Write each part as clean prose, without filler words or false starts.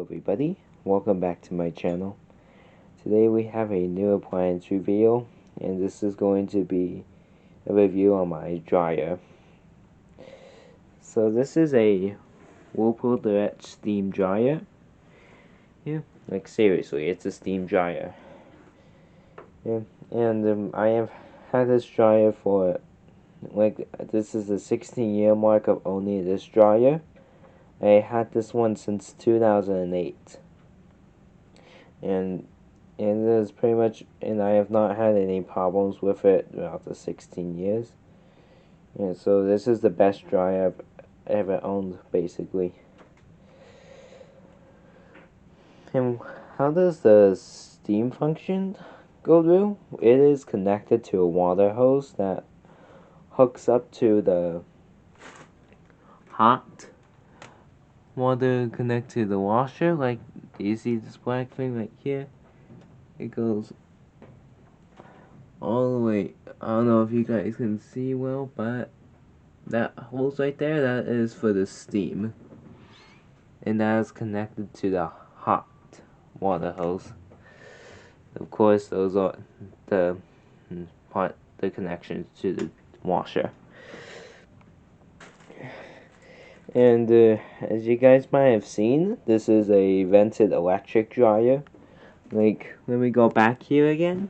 everybody, welcome back to my channel. Today we have a new appliance reveal, and this is going to be a review on my dryer. So this is a Whirlpool Direct Steam Dryer. Yeah, like seriously, it's a steam dryer. Yeah, and I have had this dryer for, this is the 16-year mark of owning this dryer. I had this one since 2008. And it is pretty much, and I have not had any problems with it throughout the 16 years. And so this is the best dryer I've ever owned, basically. And how does the steam function go through? It is connected to a water hose that hooks up to the hot water connect to the washer. Like, do you see this black thing right here? It goes all the way. I don't know if you guys can see well, but that hose right there, that is for the steam. And that is connected to the hot water hose. Of course, those are the connections to the washer. And as you guys might have seen, this is a vented electric dryer. Like, let me go back here again.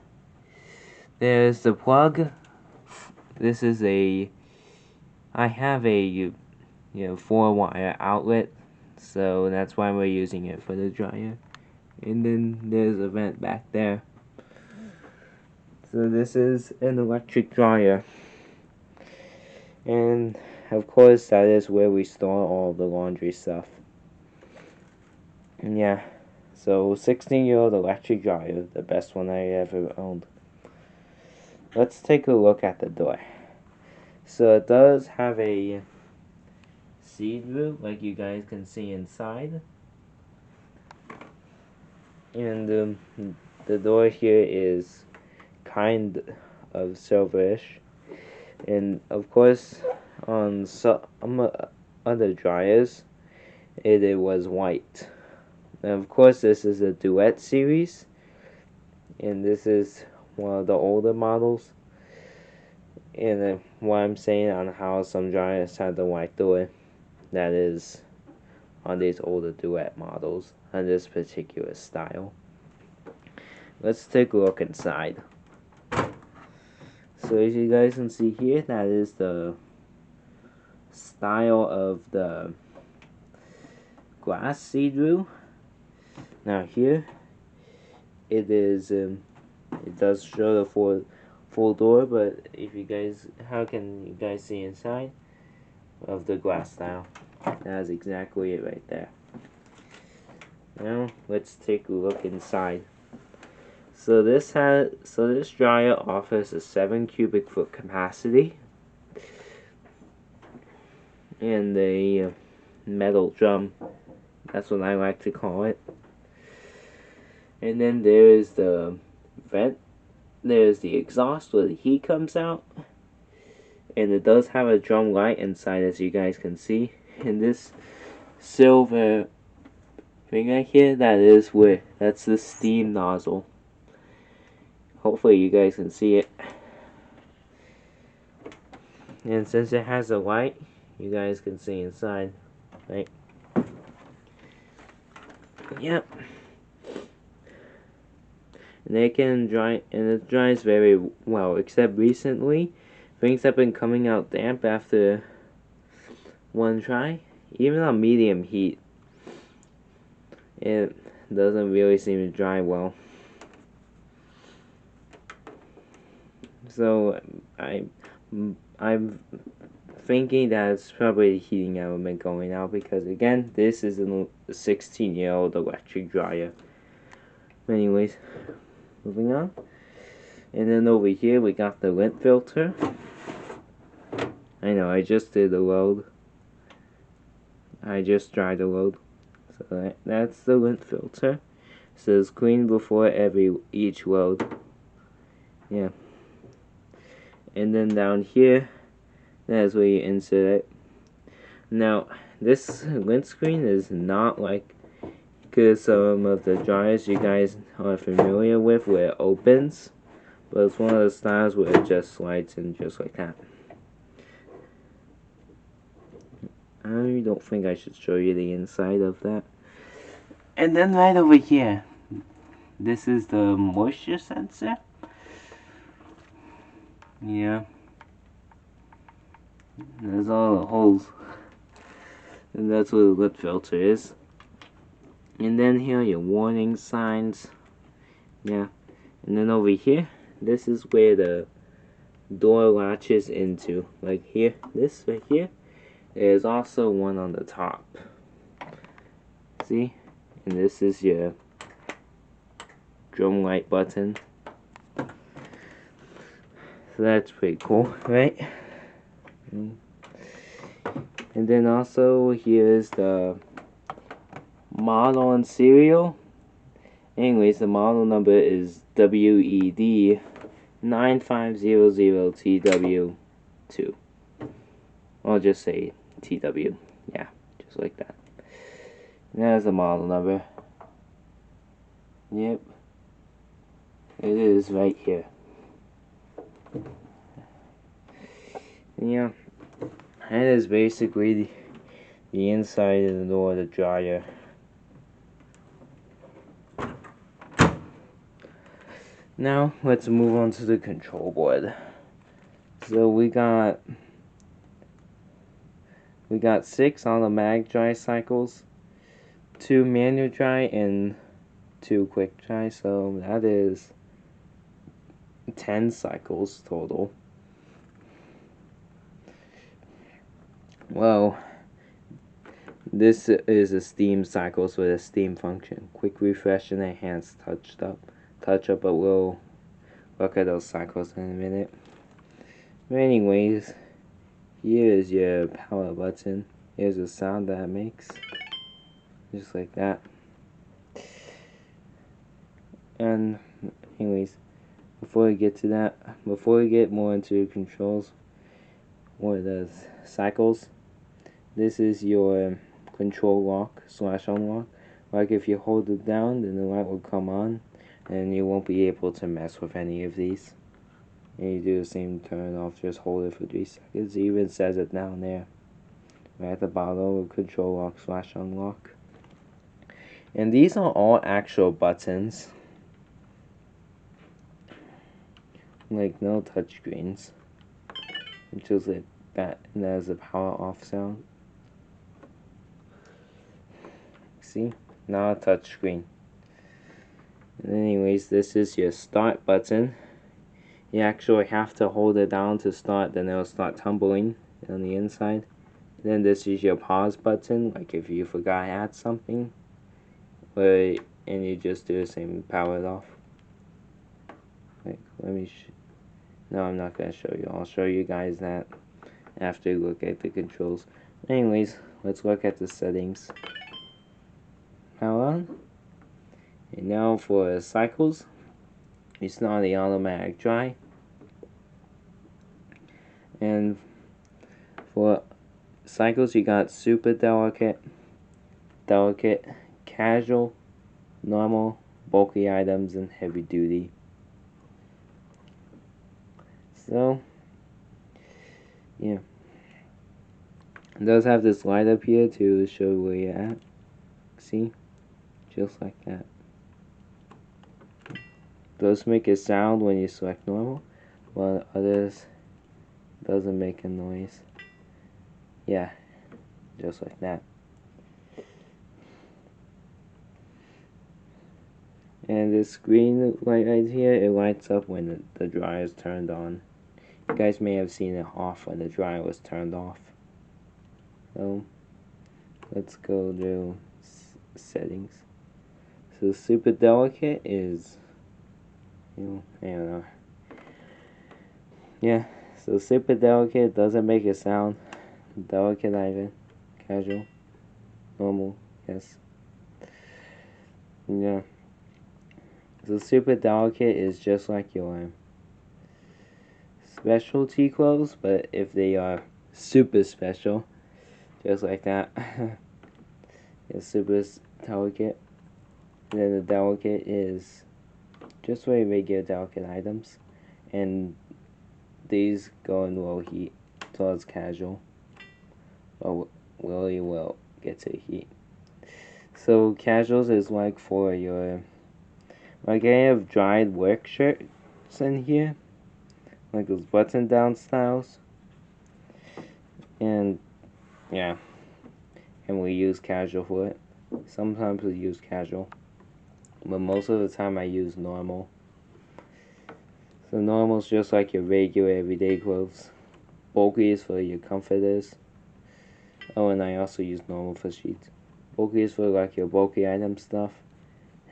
There's the plug. This is I have a 4-wire outlet, so that's why we're using it for the dryer. And then there's a vent back there. So this is an electric dryer. And of course, that is where we store all the laundry stuff. And yeah, so 16-year-old electric dryer, the best one I ever owned. Let's take a look at the door. So it does have a see-through, like you guys can see inside. And the door here is kind of silverish. And of course, on some other dryers, it was white. And of course, this is a Duet series, and this is one of the older models. And what I'm saying on how some dryers have the white door, that is on these older Duet models on this particular style. Let's take a look inside. So as you guys can see here, that is the style of the glass see-through. Now here, it is it does show the full door, but if you guys, how can you guys see inside of the glass style? That is exactly it right there. Now let's take a look inside. So this dryer offers a 7 cubic foot capacity and a metal drum. That's what I like to call it. And then there is the vent. There's the exhaust where the heat comes out. And it does have a drum light inside, as you guys can see. And this silver thing right here, that's the steam nozzle. Hopefully you guys can see it. And since it has a light, you guys can see inside, right? Yep. And it can dry, and it dries very well, except recently, things have been coming out damp after one try. Even on medium heat, it doesn't really seem to dry well. So I'm thinking that it's probably the heating element going out, because again, this is a 16-year-old electric dryer. Anyways, moving on. And then over here we got the lint filter. I know, I just did the load. I just dried the load. So that's the lint filter. It says clean before each load. Yeah. And then down here, that's where you insert it. Now, this lint screen is not like because some of the dryers you guys are familiar with where it opens, but it's one of the styles where it just slides in just like that. I don't think I should show you the inside of that. And then right over here, this is the moisture sensor. Yeah. There's all the holes. And that's what the lip filter is. And then here are your warning signs. Yeah. And then over here, this is where the door latches into. Like here, this right here. There's also one on the top. See? And this is your drum light button. So that's pretty cool, right? And then also here's the model and serial. Anyways, the model number is WED9500TW A. I'll just say TW. Yeah, just like that. And there's the model number. Yep. It is right here. Yeah. That is basically the inside of the door of the dryer. Now, let's move on to the control board. So we got 6 automatic dry cycles, 2 manual dry, and 2 quick dry. So that is 10 cycles total. Well, this is a steam cycle, so the steam function. Quick refresh and enhanced touch up, but we'll look at those cycles in a minute. But anyways, here is your power button. Here's the sound that it makes. Just like that. And anyways, before we get to that, before we get more into controls or the cycles, this is your control lock / unlock. Like if you hold it down, then the light will come on and you won't be able to mess with any of these. And you do the same turn off, just hold it for 3 seconds. It even says it down there, right at the bottom of control lock / unlock. And these are all actual buttons, like no touchscreens. It's just like that, and that is a power off sound. See? Now a touchscreen. And anyways, this is your start button. You actually have to hold it down to start, then it'll start tumbling on the inside. Then this is your pause button, like if you forgot to add something. And you just do the same, power it off. Like, no, I'm not going to show you. I'll show you guys that after you look at the controls. Anyways, let's look at the settings. Power on. And now for cycles, it's not the automatic dry. And for cycles, you got super delicate, casual, normal, bulky items, and heavy duty. So, yeah. It does have this light up here to show where you're at. See? Just like that. Those make a sound when you select normal, while others doesn't make a noise. Yeah, just like that. And this green light right here, it lights up when the dryer is turned on. You guys may have seen it off when the dryer was turned off. So, let's go to settings. So super delicate is, I don't know. Yeah, so super delicate doesn't make a sound. Delicate item, casual, normal, yes. Yeah. So super delicate is just like your specialty clothes, but if they are super special, just like that. It's super delicate. Then the delicate is just very regular delicate items, and these go in low heat towards casual, but really will get to heat. So casuals is like for your, like I have dried work shirts in here, like those button down styles, and yeah, and we use casual for it. Sometimes we use casual, but most of the time I use normal. So normal is just like your regular everyday clothes. Bulky is for your comforters. Oh, and I also use normal for sheets. Bulky is for like your bulky item stuff.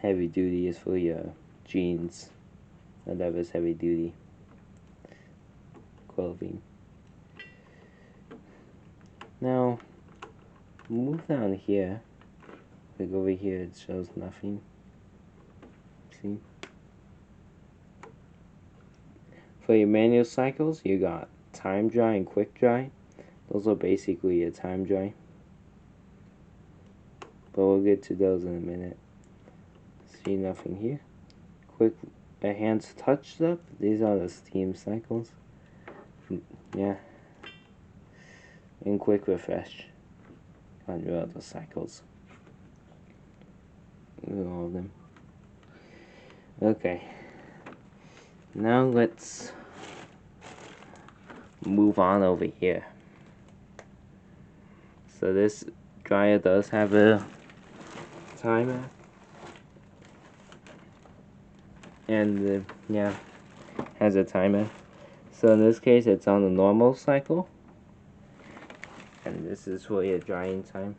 Heavy duty is for your jeans. Whatever's heavy duty clothing. Now, move down here. Like over here, it shows nothing. See? For your manual cycles, you got time dry and quick dry. Those are basically your time dry. But we'll get to those in a minute. See nothing here. Quick, hands touched up. These are the steam cycles. Yeah. And quick refresh. Got rid of the cycles. All of them. Okay. Now let's move on over here. So this dryer does have a timer. And yeah, has a timer. So in this case, it's on the normal cycle. And this is for your drying time.